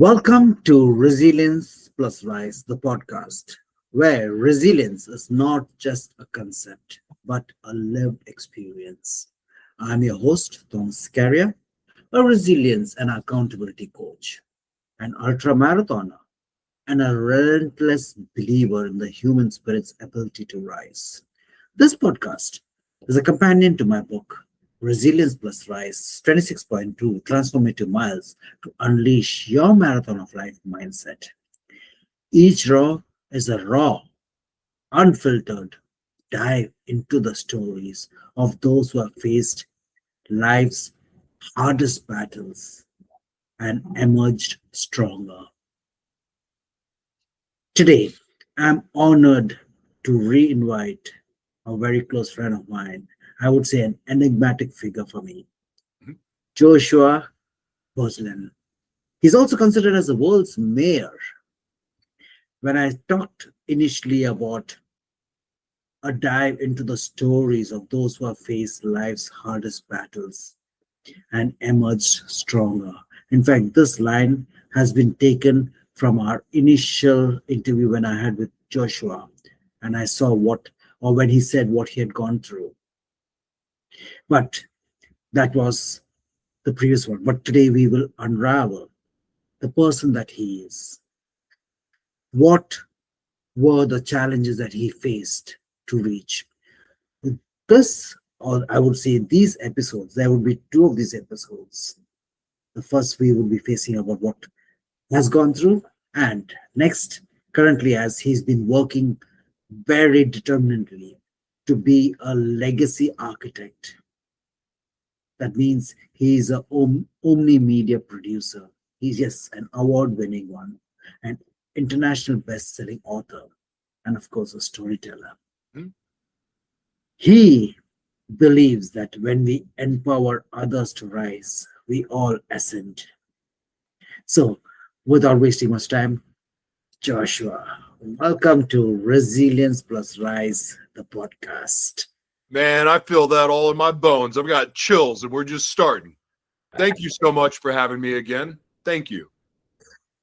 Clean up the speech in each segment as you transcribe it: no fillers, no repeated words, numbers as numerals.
Welcome to Resilience Plus Rise, the podcast, where resilience is not just a concept, but a lived experience. I'm your host, Thomas Scaria, a resilience and accountability coach, an ultra marathoner, and a relentless believer in the human spirit's ability to rise. This podcast is a companion to my book, Resilience Plus Rise 26.2 Transformative Miles to Unleash Your Marathon of Life Mindset. Each raw is a raw, unfiltered dive into the stories of those who have faced life's hardest battles and emerged stronger. Today, I'm honored to reinvite a very close friend of mine. I would say an enigmatic figure for me, Mhm. Joshua Berglan. He's also considered as the world's mayor. When I talked initially about a dive into the stories of those who have faced life's hardest battles and emerged stronger. In fact, this line has been taken from our initial interview when I had with Joshua, and I saw when he said what he had gone through. But that was the previous one. But today we will unravel the person that he is. What were the challenges that he faced to reach? This, or I would say these episodes, there would be two of these episodes. The first we will be facing about what has gone through, and next, currently, as he's been working very determinedly to be a legacy architect. That means he's a omni-media producer. He's yes, an award-winning one, an international best-selling author, and of course a storyteller. Mhm. He believes that when we empower others to rise, we all ascend. So, without wasting much time, Joshua, welcome to Resilience Plus Rise, the podcast. Man, I feel that all in my bones. I've got chills and we're just starting. Thank you so much for having me again. Thank you.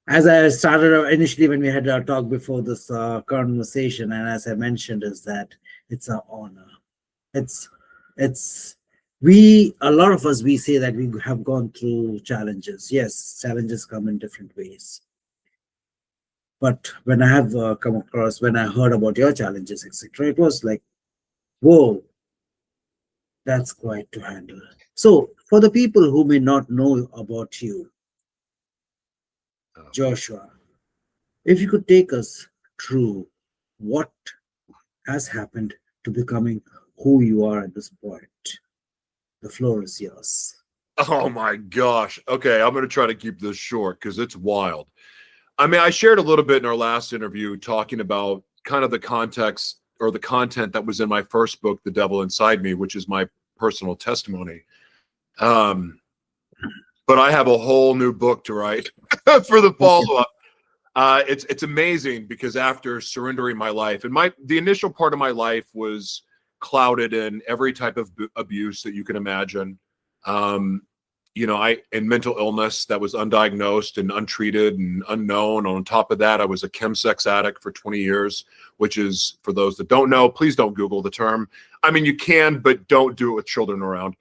As I started initially when we had our talk before this conversation, and as I mentioned, is that it's an honor. It's it's a lot of us, we say that we have gone through challenges. Yes, challenges come in different ways. But when I have when I heard about your challenges, etc., it was like, whoa, that's quite to handle. So, for the people who may not know about you, Oh, Joshua, if you could take us through what has happened to becoming who you are at this point, the floor is yours. oh my gosh. Okay, I'm going to try to keep this short because it's wild. I mean, I shared a little bit in our last interview talking about kind of the context or the content that was in my first book, The Devil Inside Me, which is my personal testimony. Um, but I have a whole new book to write for the Okay. follow-up. It's amazing because after surrendering my life, and the initial part of my life was clouded in every type of abuse that you can imagine. Um, I in mental illness that was undiagnosed and untreated and unknown. On top of that, I was a chemsex addict for 20 years, which is, for those that don't know, please don't Google the term. I mean, you can, but don't do it with children around.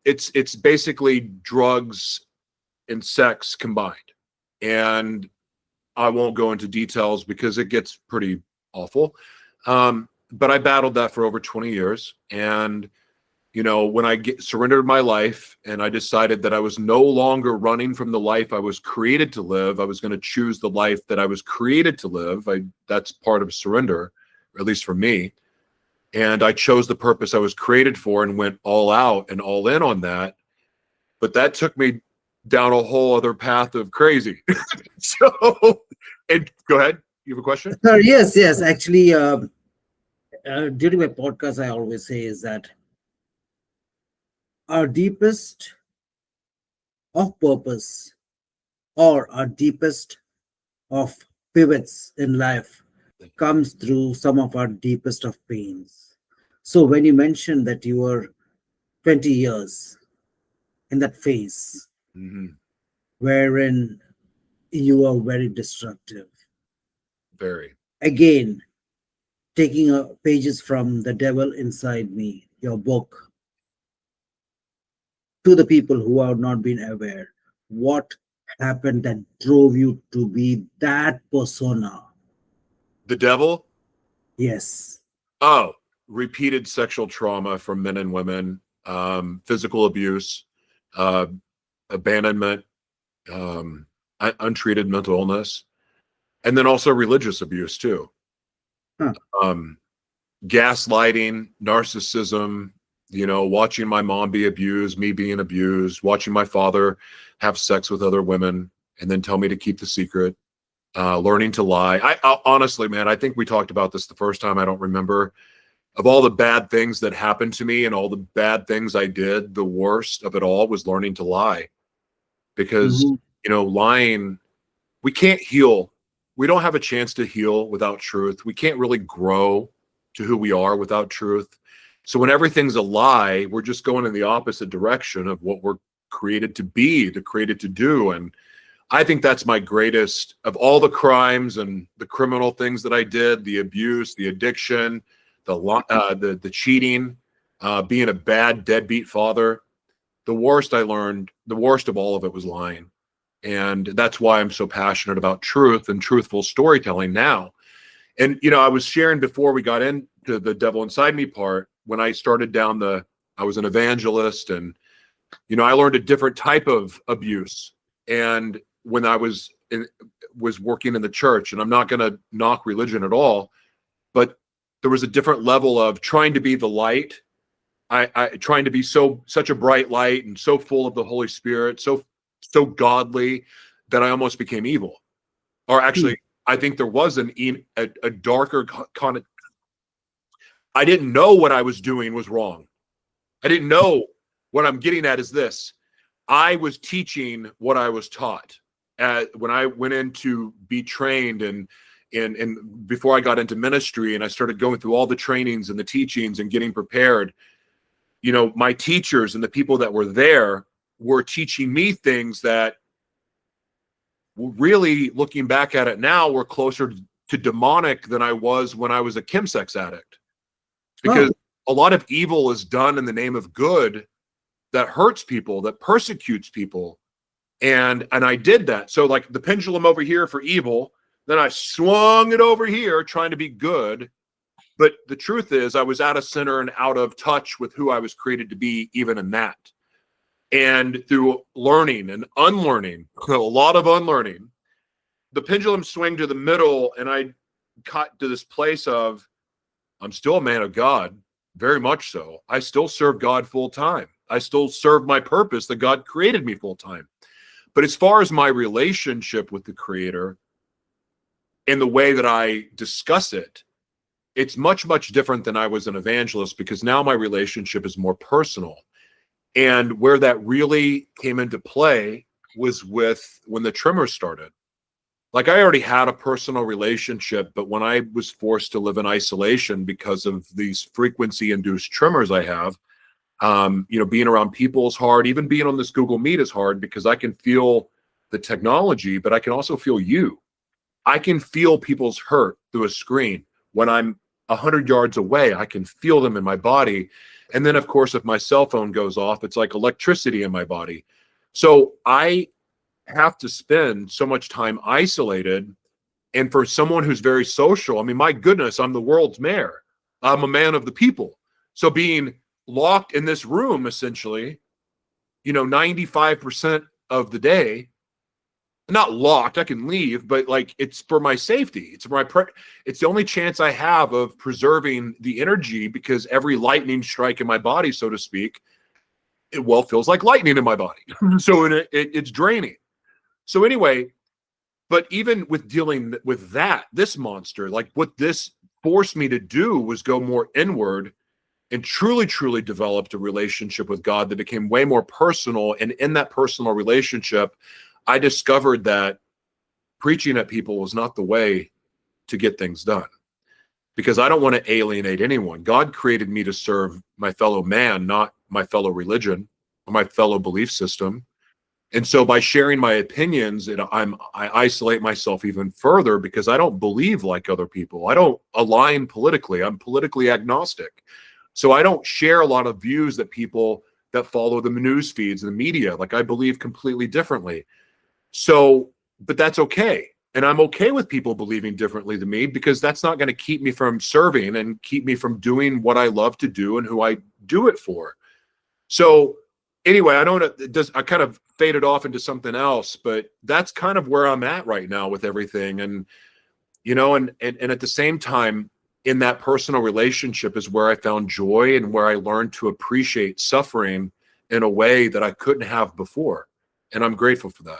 It's basically drugs and sex combined. And I won't go into details because it gets pretty awful. But I battled that for over 20 years. And, when I surrendered my life and I decided that I was no longer running from the life I was created to live, I was going to choose the life that I was created to live. That's part of surrender, or at least for me. And I chose the purpose I was created for and went all out and all in on that. But that took me down a whole other path of crazy. So, and go ahead. You have a question? Yes, yes. Actually, during my podcast, I always say is that our deepest of purpose or our deepest of pivots in life comes through some of our deepest of pains. So when you mentioned that you were 20 years in that phase Mm-hmm. wherein You are very destructive. Very. Again, taking pages from The Devil Inside Me, your book, to the people who have not been aware, what happened that drove you to be that persona? The devil? Yes. Oh, repeated sexual trauma from men and women, physical abuse, uh, abandonment, untreated mental illness, and then also religious abuse too. Huh. Gaslighting, narcissism, watching my mom be abused, me being abused, watching my father have sex with other women and then tell me to keep the secret, learning to lie. I honestly, man, I think we talked about this the first time. I don't remember. Of all the bad things that happened to me and all the bad things I did, the worst of it all was learning to lie. Because, Mhm. lying, we can't heal. We don't have a chance to heal without truth. We can't really grow to who we are without truth. So when everything's a lie, we're just going in the opposite direction of what we're created to be, created to do. And I think that's my greatest of all the crimes and the criminal things that I did, the abuse, the addiction, the cheating, being a bad deadbeat father. The worst I learned, the worst of all of it was lying. And that's why I'm so passionate about truth and truthful storytelling now. And, I was sharing before we got into the devil inside me part, when I started I was an evangelist, and, I learned a different type of abuse. And when I was working in the church, and I'm not going to knock religion at all, but there was a different level of trying to be the light. I trying to be such a bright light and so full of the Holy Spirit, so godly, that I almost became evil. Or Hmm. actually, I think there was a darker con. I didn't know what I was doing was wrong. I didn't know. What I'm getting at is this: I was teaching what I was taught. When I went in to be trained, and before I got into ministry, and I started going through all the trainings and the teachings and getting prepared, my teachers and the people that were there were teaching me things that really, looking back at it now, were closer to demonic than I was when I was a chemsex addict. Because Oh. a lot of evil is done in the name of good that hurts people, that persecutes people. And I did that. So like the pendulum over here for evil, then I swung it over here trying to be good. But the truth is I was out of center and out of touch with who I was created to be, even in that. And through learning and unlearning, a lot of unlearning, the pendulum swung to the middle, and I got to this place of, I'm still a man of God, very much so. I still serve God full time. I still serve my purpose that God created me full time. But as far as my relationship with the Creator and the way that I discuss it, it's much, much different than I was an evangelist, because now my relationship is more personal. And where that really came into play was with when the Tremors started. Like, I already had a personal relationship, but when I was forced to live in isolation because of these frequency induced tremors I have, being around people is hard. Even being on this Google Meet is hard, because I can feel the technology, but I can also feel you. I can feel people's hurt through a screen. When I'm 100 yards away, I can feel them in my body. And then, of course, if my cell phone goes off, it's like electricity in my body. So I have to spend so much time isolated. And for someone who's very social, I mean, my goodness, I'm the world's mayor. I'm a man of the people. So being locked in this room, essentially, 95% of the day, not locked, I can leave, but like, it's for my safety. It's the only chance I have of preserving the energy, because every lightning strike in my body, so to speak, feels like lightning in my body. So it's draining. So anyway, but even with dealing with this monster, like what this forced me to do was go more inward and truly, truly developed a relationship with God that became way more personal. And in that personal relationship, I discovered that preaching at people was not the way to get things done, because I don't want to alienate anyone. God created me to serve my fellow man, not my fellow religion or my fellow belief system. And so by sharing my opinions, I isolate myself even further because I don't believe like other people. I don't align politically. I'm politically agnostic. So I don't share a lot of views that people that follow the news feeds and the media. Like, I believe completely differently. So, but that's okay. And I'm okay with people believing differently than me, because that's not going to keep me from serving and keep me from doing what I love to do and who I do it for. So anyway, I don't, I kind of faded off into something else, but that's kind of where I'm at right now with everything. And, you know, and at the same time, in that personal relationship is where I found joy and where I learned to appreciate suffering in a way that I couldn't have before. And I'm grateful for that.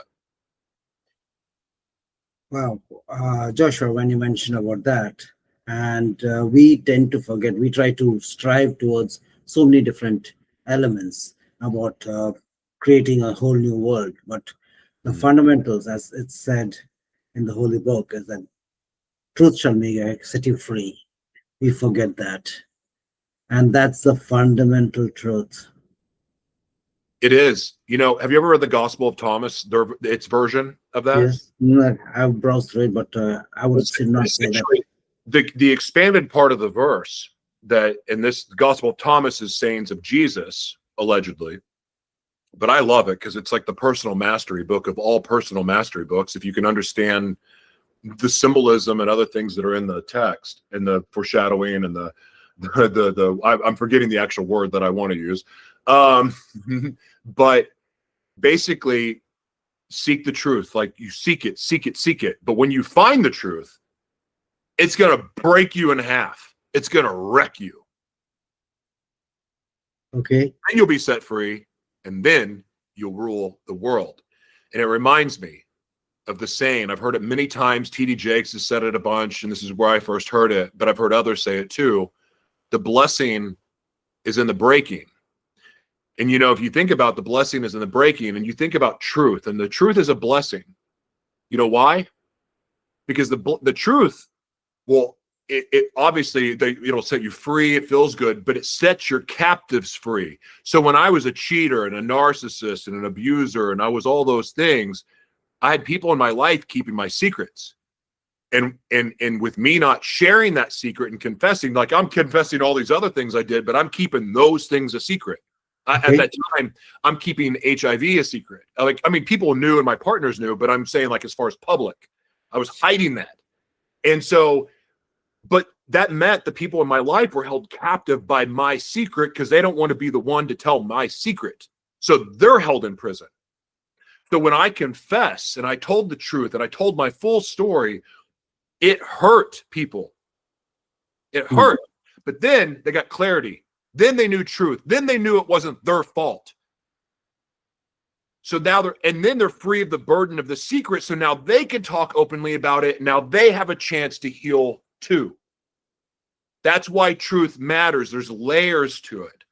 Wow, Joshua, when you mentioned about that, and we tend to forget, we try to strive towards so many different elements about creating a whole new world. But the fundamentals, as it's said in the Holy Book, is that truth shall set you free. We forget that. And that's the fundamental truth. It is. You know, have you ever read the Gospel of Thomas, its version of that? Yes, no, I've browsed through it, but I would say not say that. The expanded part of the verse that in this Gospel of Thomas is sayings of Jesus, allegedly. But I love it because it's like the personal mastery book of all personal mastery books. If you can understand the symbolism and other things that are in the text and the foreshadowing and I'm forgetting the actual word that I want to use. But basically, seek the truth. Like, you seek it, seek it, seek it. But when you find the truth, it's going to break you in half. It's going to wreck you. Okay. And you'll be set free, and then you'll rule the world. And it reminds me of the saying, I've heard it many times. T.D. Jakes has said it a bunch, and this is where I first heard it, but I've heard others say it too. The blessing is in the breaking. And, you know, if you think about the blessing is in the breaking, and you think about truth, and the truth is a blessing. You know why? Because the truth, well, it obviously, it'll set you free. It feels good, but it sets your captives free. So when I was a cheater and a narcissist and an abuser, and I was all those things, I had people in my life keeping my secrets. And with me not sharing that secret and confessing, like, I'm confessing all these other things I did, but I'm keeping those things a secret. Okay. At that time, I'm keeping HIV a secret. Like, I mean, people knew and my partners knew, but I'm saying, like, as far as public, I was hiding that. And so, but that meant the people in my life were held captive by my secret because they don't want to be the one to tell my secret. So they're held in prison. So when I confess and I told the truth and I told my full story, it hurt people. It hurt. But then they got clarity. Then they knew truth. Then they knew it wasn't their fault. So now they're free of the burden of the secret. So now they can talk openly about it. Now they have a chance to heal too. That's why truth matters. There's layers to it.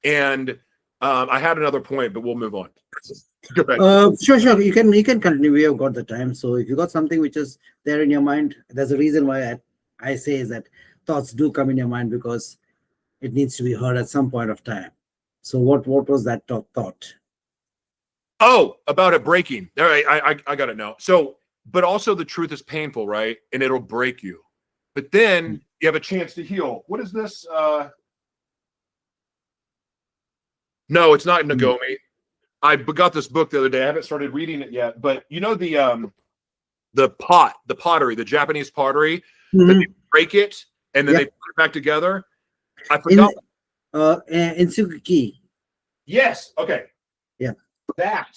And I had another point, but we'll move on. Sure. You can continue. We have got the time. So if you got something which is there in your mind, there's a reason why I say is that thoughts do come in your mind because it needs to be heard at some point of time. So what was that thought? Oh, about it breaking. All right, I got it now. So, but also the truth is painful, right? And it'll break you. But then you have a chance to heal. What is this? No, it's not Nagomi. I got this book the other day. I haven't started reading it yet. But you know the pottery, the Japanese pottery, that they break it and then they put it back together. I forgot. In Suzuki. Yes. Okay. Yeah. That.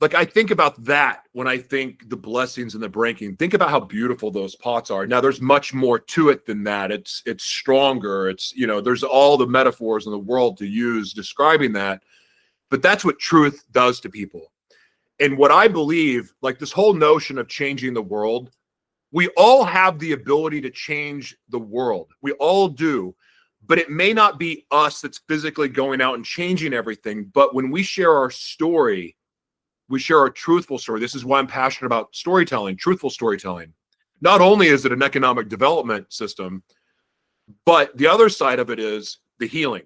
Like, I think about that when I think the blessings and the breaking. Think about how beautiful those pots are. Now, there's much more to it than that. It's stronger. It's, you know, there's all the metaphors in the world to use describing that. But that's what truth does to people. And what I believe, like this whole notion of changing the world, we all have the ability to change the world. We all do. But it may not be us that's physically going out and changing everything. But when we share our story, we share our truthful story. This is why I'm passionate about storytelling, truthful storytelling. Not only is it an economic development system, but the other side of it is the healing.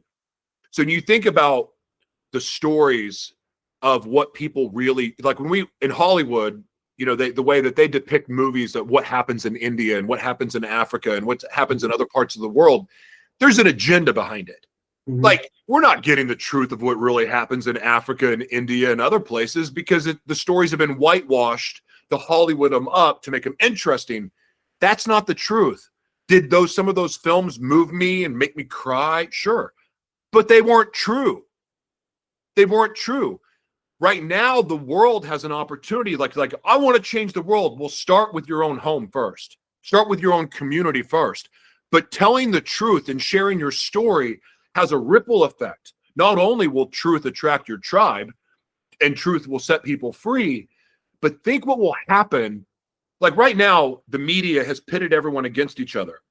So when you think about the stories of what people really like. When we in Hollywood, you know, the way that they depict movies of what happens in India and what happens in Africa and what happens in other parts of the world, there's an agenda behind it. Mhm. Like, we're not getting the truth of what really happens in Africa and India and other places because the stories have been whitewashed to Hollywood them up to make them interesting. That's not the truth. Did some of those films move me and make me cry? Sure. But they weren't true. They weren't true. Right now, the world has an opportunity. Like I want to change the world. Well, start with your own home first. Start with your own community first. But telling the truth and sharing your story has a ripple effect. Not only will truth attract your tribe and truth will set people free, but think what will happen. Like right now, the media has pitted everyone against each other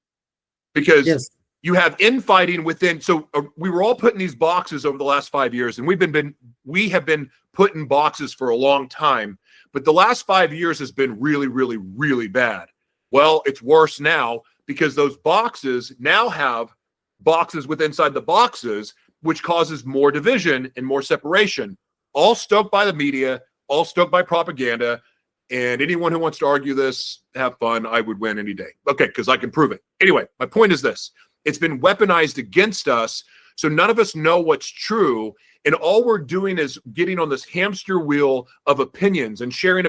because Yes. you have infighting within. So we were all put in these boxes over the last 5 years, and we have been put in boxes for a long time. But the last 5 years has been really, really, really bad. Well, it's worse now because those boxes now have boxes inside the boxes, which causes more division and more separation. All stoked by the media, all stoked by propaganda. And anyone who wants to argue this, have fun. I would win any day. Okay, because I can prove it. Anyway, my point is this. It's been weaponized against us, so none of us know what's true, and all we're doing is getting on this hamster wheel of opinions and sharing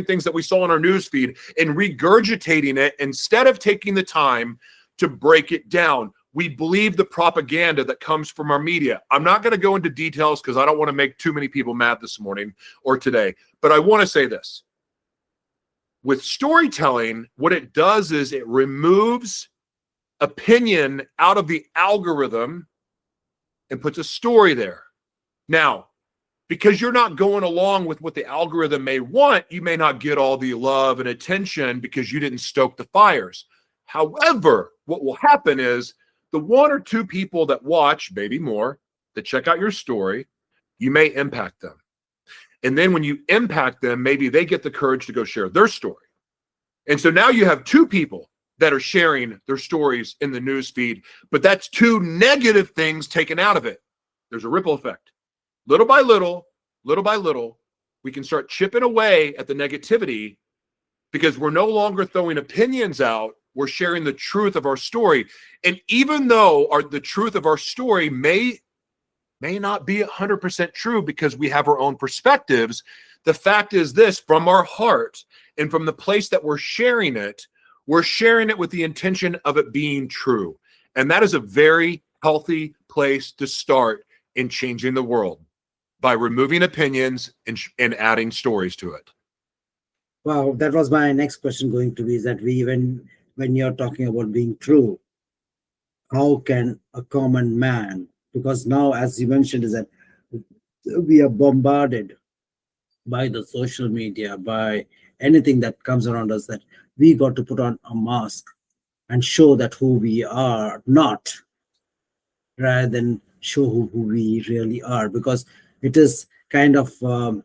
things that we saw in our news feed and regurgitating it instead of taking the time to break it down. We believe the propaganda that comes from our media. I'm not going to go into details because I don't want to make too many people mad this morning or today, but I want to say this. With storytelling, what it does is it removes opinion out of the algorithm and puts a story there. Now, because you're not going along with what the algorithm may want, you may not get all the love and attention because you didn't stoke the fires. However, what will happen is the one or two people that watch, maybe more, that check out your story, you may impact them. And then when you impact them, maybe they get the courage to go share their story. And so now you have two people that are sharing their stories in the news feed, but that's two negative things taken out of it. There's a ripple effect. Little by little, we can start chipping away at the negativity because we're no longer throwing opinions out. We're sharing the truth of our story. And even though the truth of our story may not be 100% true because we have our own perspectives, the fact is this: from our heart and from the place that we're sharing it with the intention of it being true. And that is a very healthy place to start in changing the world, by removing opinions and adding stories to it. Wow, that was my next question going to be, is that when you're talking about being true, how can a common man, because now, as you mentioned, is that we are bombarded by the social media, by anything that comes around us, that we got to put on a mask and show that who we are not, rather than show who we really are, because it is kind of a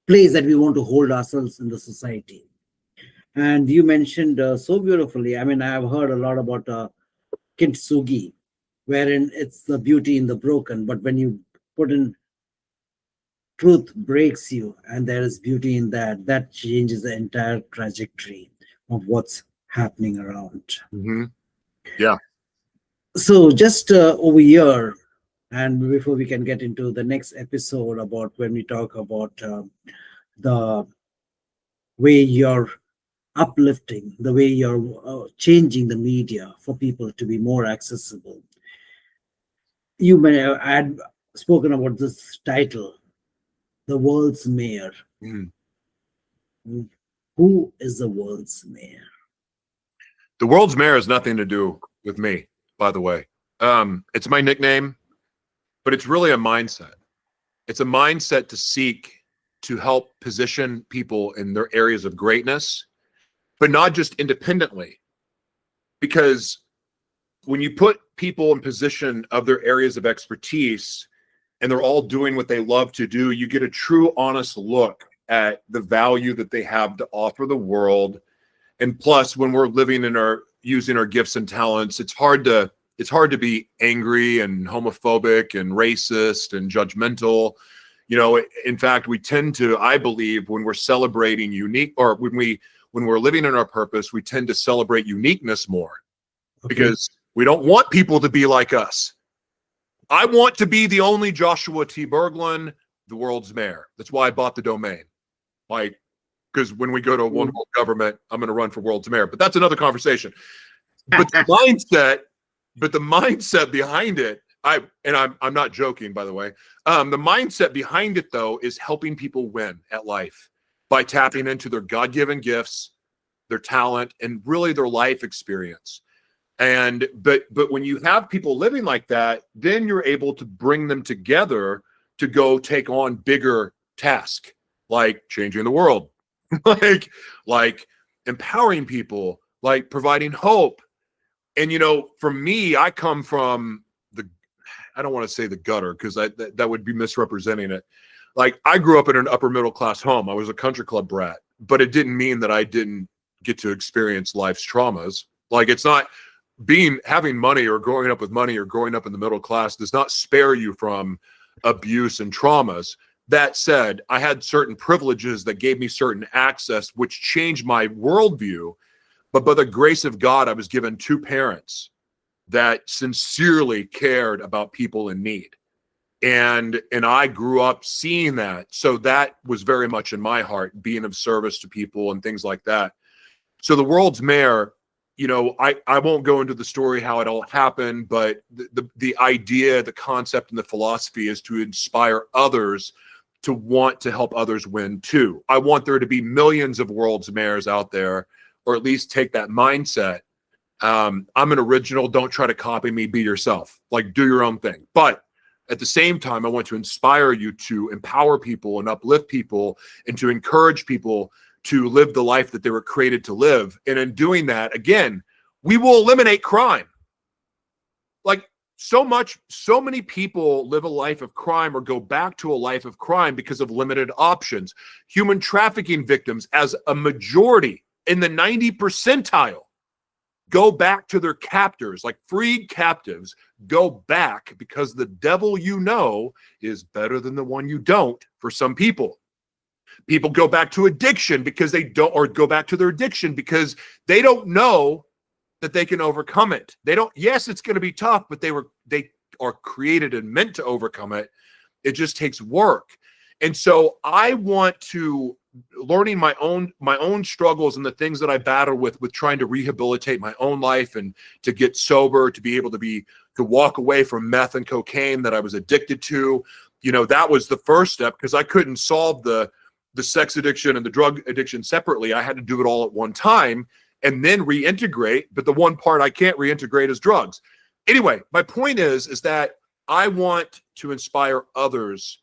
place that we want to hold ourselves in the society. And you mentioned so beautifully, I mean, I have heard a lot about kintsugi, wherein it's the beauty in the broken, but when you put in truth breaks you and there is beauty in that changes the entire trajectory of what's happening around. Mm-hmm. Yeah. So just over here, and before we can get into the next episode, about when we talk about the way you're uplifting, the way you're changing the media for people to be more accessible, you may have spoken about this title, the world's mayor. Mm. Who is the world's mayor? The world's mayor has nothing to do with me, by the way. It's my nickname, but it's really a mindset. It's a mindset to seek to help position people in their areas of greatness, but not just independently. Because when you put people in position of their areas of expertise and they're all doing what they love to do, you get a true, honest look at the value that they have to offer the world. And plus, when we're living in using our gifts and talents, it's hard to it's hard to be angry and homophobic and racist and judgmental. You know, in fact, we tend to, I believe, when we're celebrating unique, or when we're living in our purpose, we tend to celebrate uniqueness more, because we don't want people to be like us. I want to be the only Joshua T Berglan, the world's mayor. That's why I bought the domain. Like, because when we go to a one world government, I'm going to run for world's mayor. But that's another conversation. But the mindset behind it, I'm not joking, by the way. The mindset behind it, though, is helping people win at life by tapping into their God-given gifts, their talent, and really their life experience. And but when you have people living like that, then you're able to bring them together to go take on bigger tasks, like changing the world, like empowering people, like providing hope. And, you know, for me, I come from I don't want to say the gutter, because that would be misrepresenting it. Like, I grew up in an upper middle class home. I was a country club brat, but it didn't mean that I didn't get to experience life's traumas. Like, it's not having money or growing up with money or growing up in the middle class does not spare you from abuse and traumas. That said, I had certain privileges that gave me certain access, which changed my worldview. But by the grace of God, I was given two parents that sincerely cared about people in need. And I grew up seeing that. So that was very much in my heart, being of service to people and things like that. So the world's mayor, you know, I won't go into the story how it all happened, but the idea, the concept, and the philosophy is to inspire others to want to help others win too. I want there to be millions of world's mayors out there, or at least take that mindset. I'm an original. Don't try to copy me. Be yourself. Like, do your own thing. But at the same time, I want to inspire you to empower people and uplift people and to encourage people to live the life that they were created to live. And in doing that, again, we will eliminate crime. Like, so many people live a life of crime or go back to a life of crime because of limited options. Human trafficking victims, as a majority in the 90 percentile, go back to their captors. Like, freed captives go back because the devil you know is better than the one you don't for some people. People go back to addiction because they don't, or go back to their addiction because they don't know that they can overcome it. They don't, yes, it's going to be tough, but they are created and meant to overcome it. It just takes work. And so I want to, learning my own struggles and the things that I battle with trying to rehabilitate my own life and to get sober, to be able to walk away from meth and cocaine that I was addicted to. You know, that was the first step, because I couldn't solve the sex addiction and the drug addiction separately. I had to do it all at one time and then reintegrate. But the one part I can't reintegrate is drugs. Anyway, my point is that I want to inspire others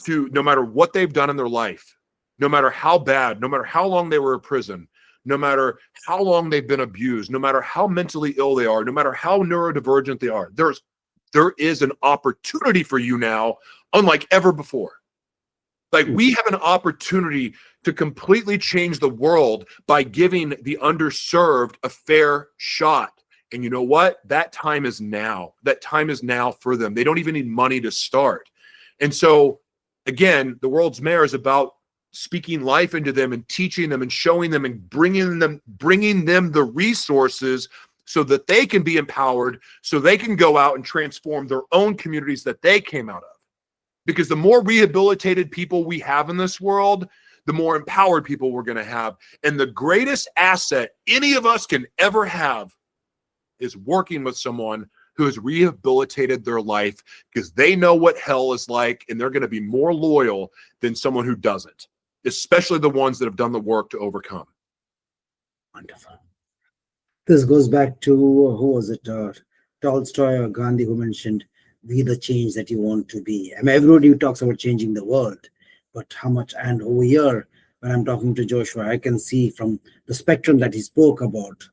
to, no matter what they've done in their life, no matter how bad, no matter how long they were in prison, no matter how long they've been abused, no matter how mentally ill they are, no matter how neurodivergent they are, there is an opportunity for you now, unlike ever before. Like, we have an opportunity to completely change the world by giving the underserved a fair shot. And you know what? That time is now. That time is now for them. They don't even need money to start. And so, again, the world's mayor is about speaking life into them and teaching them and showing them and bringing them the resources so that they can be empowered, so they can go out and transform their own communities that they came out of. Because the more rehabilitated people we have in this world, the more empowered people we're going to have. And the greatest asset any of us can ever have is working with someone who has rehabilitated their life, because they know what hell is like, and they're going to be more loyal than someone who doesn't, especially the ones that have done the work to overcome. Wonderful. This goes back to, who was it, Tolstoy or Gandhi, who mentioned, be the change that you want to be. I mean, everybody talks about changing the world, but how much? And over here, when I'm talking to Joshua, I can see from the spectrum that he spoke about,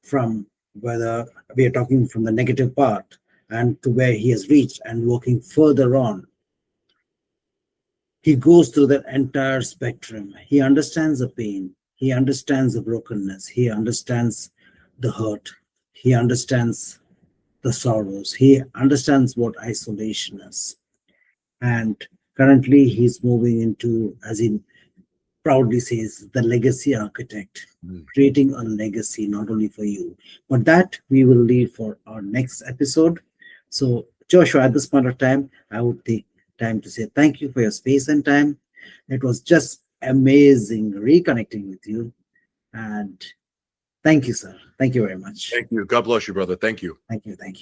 from whether we are talking from the negative part and to where he has reached and working further on. He goes through that entire spectrum. He understands the pain. He understands the brokenness. He understands the hurt. He understands the sorrows. He understands what isolation is. And currently, he's moving into, as he proudly says, the legacy architect, creating a legacy not only for you, but that we will leave for our next episode. So, Joshua, at this point of time, I would take time to say thank you for your space and time. It was just amazing reconnecting with you. And thank you, sir. Thank you very much. Thank you. God bless you, brother. Thank you. Thank you. Thank you.